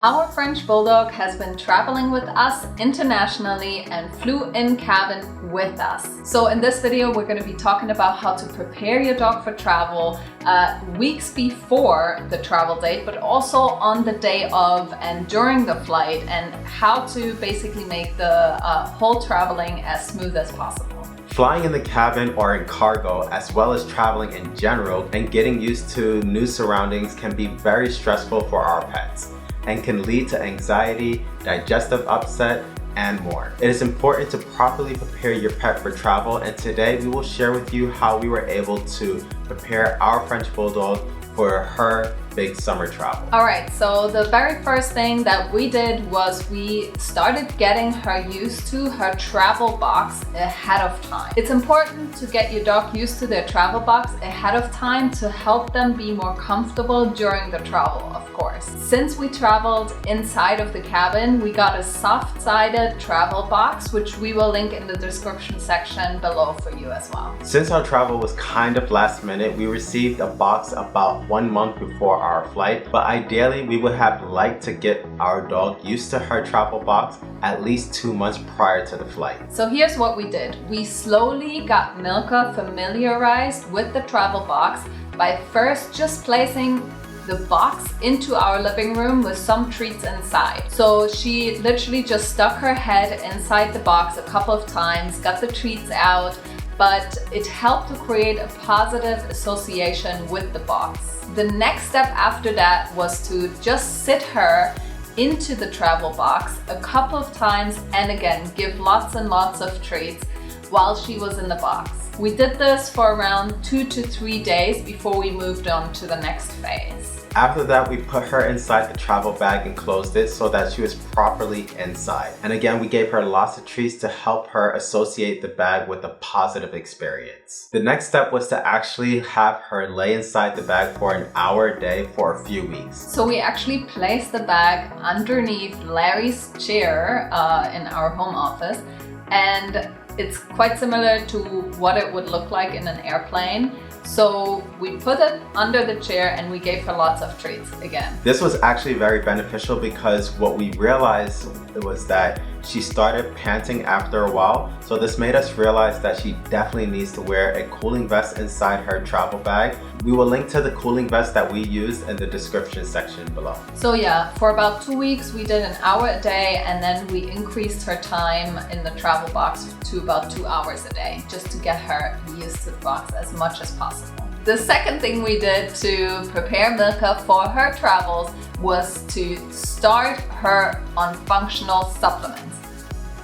Our French Bulldog has been traveling with us internationally and flew in cabin with us. So in this video, we're going to be talking about how to prepare your dog for travel weeks before the travel date, but also on the day of and during the flight, and how to basically make the whole traveling as smooth as possible. Flying in the cabin or in cargo, as well as traveling in general and getting used to new surroundings, can be very stressful for our pets and can lead to anxiety, digestive upset, and more. It is important to properly prepare your pet for travel, and today we will share with you how we were able to prepare our French Bulldog for her big summer travel. Alright, so the very first thing that we did was we started getting her used to her travel box ahead of time. It's important to get your dog used to their travel box ahead of time to help them be more comfortable during the travel, of course. Since we traveled inside of the cabin, we got a soft-sided travel box, which we will link in the description section below for you as well. Since our travel was kind of last minute, we received a box about 1 month before our flight, but ideally we would have liked to get our dog used to her travel box at least 2 months prior to the flight. So here's what we did. We slowly got Milka familiarized with the travel box by first just placing the box into our living room with some treats inside. So she literally just stuck her head inside the box a couple of times, got the treats out, but it helped to create a positive association with the box. The next step after that was to just sit her into the travel box a couple of times and again give lots and lots of treats while she was in the box. We did this for around 2 to 3 days before we moved on to the next phase. After that, we put her inside the travel bag and closed it so that she was properly inside. And again, we gave her lots of treats to help her associate the bag with a positive experience. The next step was to actually have her lay inside the bag for an hour a day for a few weeks. So we actually placed the bag underneath Larry's chair in our home office, and it's quite similar to what it would look like in an airplane. So we put it under the chair and we gave her lots of treats again. This was actually very beneficial because what we realized was that she started panting after a while. So this made us realize that she definitely needs to wear a cooling vest inside her travel bag. We will link to the cooling vest that we used in the description section below. So yeah, for about 2 weeks we did an hour a day, and then we increased her time in the travel box to about 2 hours a day, just to get her used to the box as much as possible. The second thing we did to prepare Milka for her travels was to start her on functional supplements.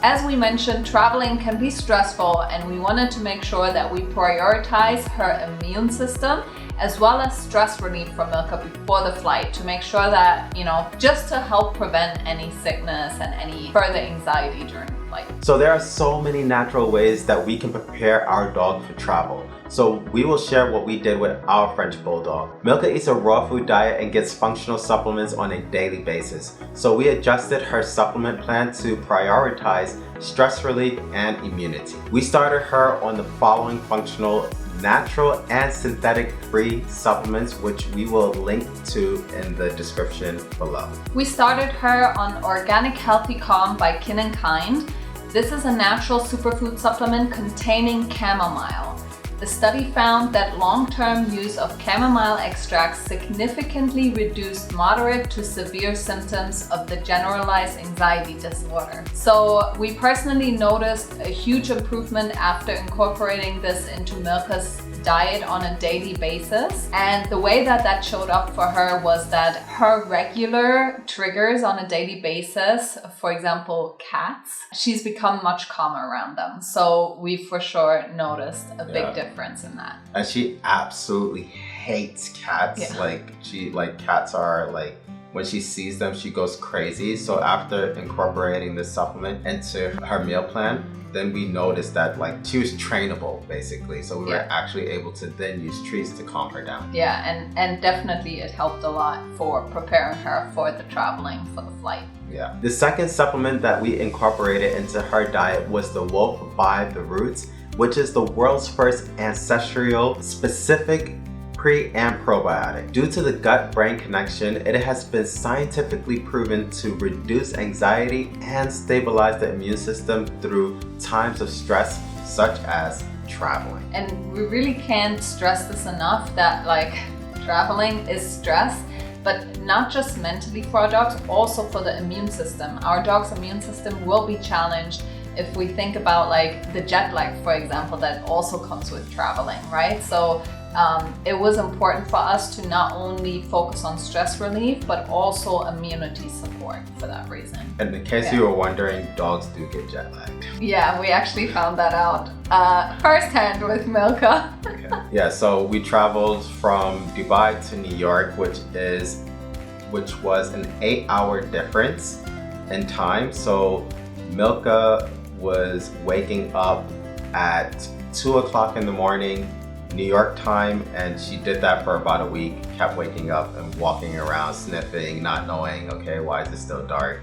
As we mentioned, traveling can be stressful, and we wanted to make sure that we prioritize her immune system as well as stress relief for Milka before the flight, to make sure that, just to help prevent any sickness and any further anxiety during the flight. So there are so many natural ways that we can prepare our dog for travel. So we will share what we did with our French Bulldog. Milka eats a raw food diet and gets functional supplements on a daily basis. So we adjusted her supplement plan to prioritize stress relief and immunity. We started her on the following functional, natural and synthetic free supplements, which we will link to in the description below. We started her on Organic Healthy Calm by Kin & Kind. This is a natural superfood supplement containing chamomile. The study found that long-term use of chamomile extracts significantly reduced moderate to severe symptoms of the generalized anxiety disorder. So we personally noticed a huge improvement after incorporating this into Milka's diet on a daily basis. And the way that that showed up for her was that her regular triggers on a daily basis, for example, cats, she's become much calmer around them. So we for sure noticed a big difference in that. And she absolutely hates cats. Cats are when she sees them, she goes crazy. So after incorporating this supplement into her meal plan, then we noticed that she was trainable basically. So we were actually able to then use treats to calm her down. Yeah, and definitely it helped a lot for preparing her for the traveling for the flight. Yeah. The second supplement that we incorporated into her diet was the Wolf by the Roots, which is the world's first ancestral specific pre and probiotic. Due to the gut-brain connection, it has been scientifically proven to reduce anxiety and stabilize the immune system through times of stress, such as traveling. And we really can't stress this enough that traveling is stress, but not just mentally for our dogs, also for the immune system. Our dog's immune system will be challenged if we think about the jet lag, for example, that also comes with traveling, right? So it was important for us to not only focus on stress relief, but also immunity support for that reason. And in case you were wondering, dogs do get jet lagged. Yeah, we actually found that out firsthand with Milka. Okay. Yeah, so we traveled from Dubai to New York, which was an 8-hour difference in time. So Milka was waking up at 2 o'clock in the morning, New York time, and she did that for about a week, kept waking up and walking around, sniffing, not knowing, okay, why is it still dark?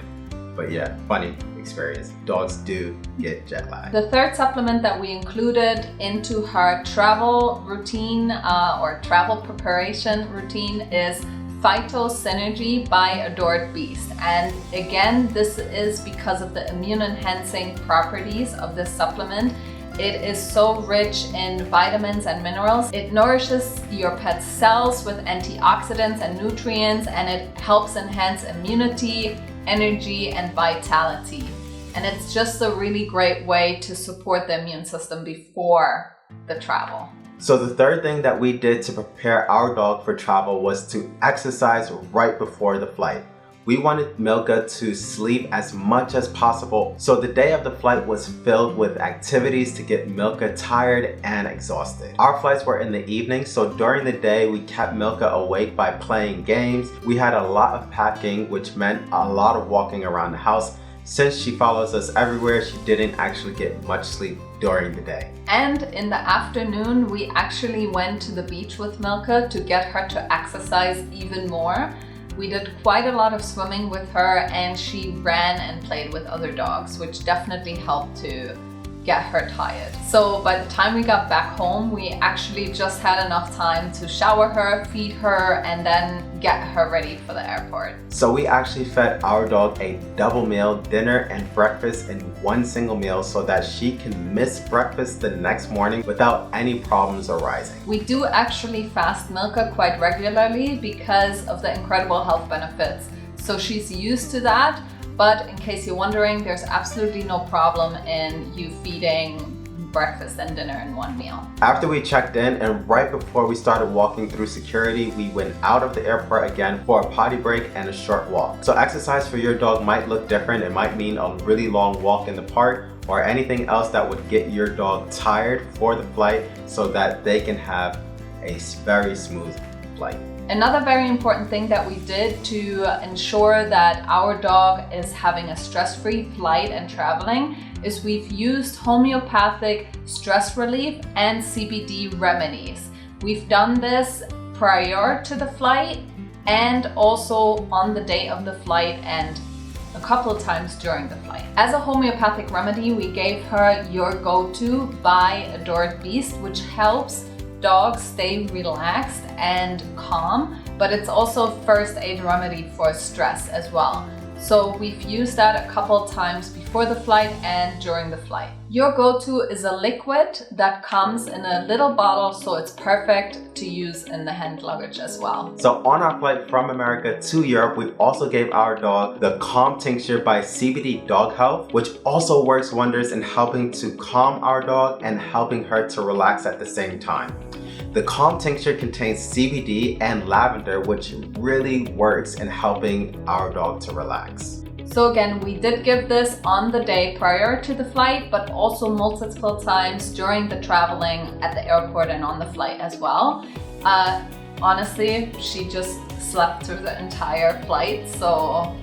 But yeah, funny experience. Dogs do get jet lag. The third supplement that we included into her travel routine or travel preparation routine is Phyto Synergy by Adored Beast. And again, this is because of the immune enhancing properties of this supplement. It is so rich in vitamins and minerals. It nourishes your pet's cells with antioxidants and nutrients, and it helps enhance immunity, energy, and vitality. And it's just a really great way to support the immune system before the travel. So the third thing that we did to prepare our dog for travel was to exercise right before the flight. We wanted Milka to sleep as much as possible, so the day of the flight was filled with activities to get Milka tired and exhausted. Our flights were in the evening, so during the day we kept Milka awake by playing games. We had a lot of packing, which meant a lot of walking around the house. Since she follows us everywhere, she didn't actually get much sleep during the day. And in the afternoon, we actually went to the beach with Milka to get her to exercise even more. We did quite a lot of swimming with her, and she ran and played with other dogs, which definitely helped to get her tired. So by the time we got back home, we actually just had enough time to shower her, feed her, and then get her ready for the airport. So we actually fed our dog a double meal, dinner and breakfast in one single meal, so that she can miss breakfast the next morning without any problems arising. We do actually fast Milka quite regularly because of the incredible health benefits. So she's used to that. But in case you're wondering, there's absolutely no problem in you feeding breakfast and dinner in one meal. After we checked in and right before we started walking through security, we went out of the airport again for a potty break and a short walk. So exercise for your dog might look different. It might mean a really long walk in the park or anything else that would get your dog tired for the flight so that they can have a very smooth flight. Another very important thing that we did to ensure that our dog is having a stress-free flight and traveling is we've used homeopathic stress relief and CBD remedies. We've done this prior to the flight and also on the day of the flight and a couple of times during the flight. As a homeopathic remedy, we gave her Your Go-To by Adored Beast, which helps dogs stay relaxed and calm, but it's also a first aid remedy for stress as well. So we've used that a couple times before the flight and during the flight. Your Go-To is a liquid that comes in a little bottle, so it's perfect to use in the hand luggage as well. So on our flight from America to Europe, we also gave our dog the Calm Tincture by CBD Dog Health, which also works wonders in helping to calm our dog and helping her to relax at the same time. The Calm Tincture contains CBD and lavender, which really works in helping our dog to relax. So again, we did give this on the day prior to the flight, but also multiple times during the traveling at the airport and on the flight as well. Honestly, she just slept through the entire flight, so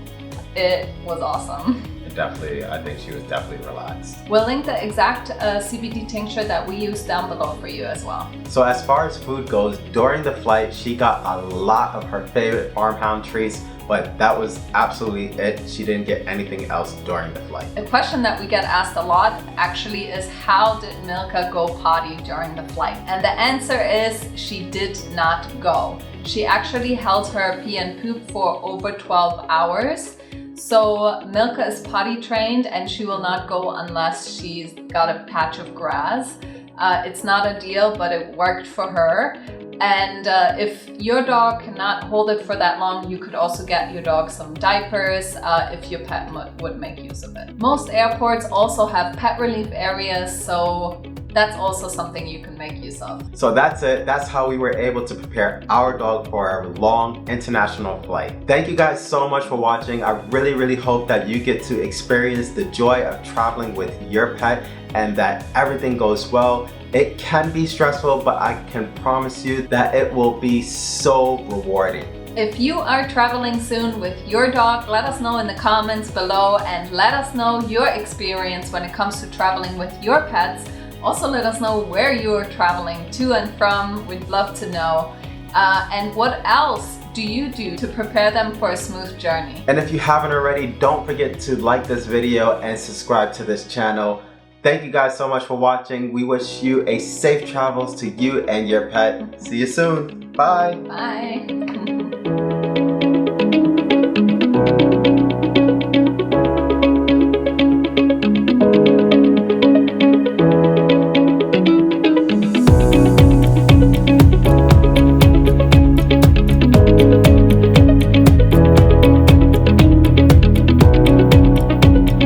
it was awesome. I think she was definitely relaxed. We'll link the exact CBD tincture that we use down below for you as well. So as far as food goes, during the flight, she got a lot of her favorite farmhound treats, but that was absolutely it. She didn't get anything else during the flight. A question that we get asked a lot actually is, how did Milka go potty during the flight? And the answer is, she did not go. She actually held her pee and poop for over 12 hours. So Milka is potty trained and she will not go unless she's got a patch of grass. It's not ideal, but it worked for her. And if your dog cannot hold it for that long, you could also get your dog some diapers if your pet would make use of it. Most airports also have pet relief areas, so that's also something you can make use of. So that's it. That's how we were able to prepare our dog for our long international flight. Thank you guys so much for watching. I really hope that you get to experience the joy of traveling with your pet and that everything goes well. It can be stressful, but I can promise you that it will be so rewarding. If you are traveling soon with your dog, let us know in the comments below and let us know your experience when it comes to traveling with your pets. Also let us know where you are traveling to and from. We'd love to know. And what else do you do to prepare them for a smooth journey? And if you haven't already, don't forget to like this video and subscribe to this channel. Thank you guys so much for watching. We wish you a safe travels to you and your pet. See you soon. Bye. Bye.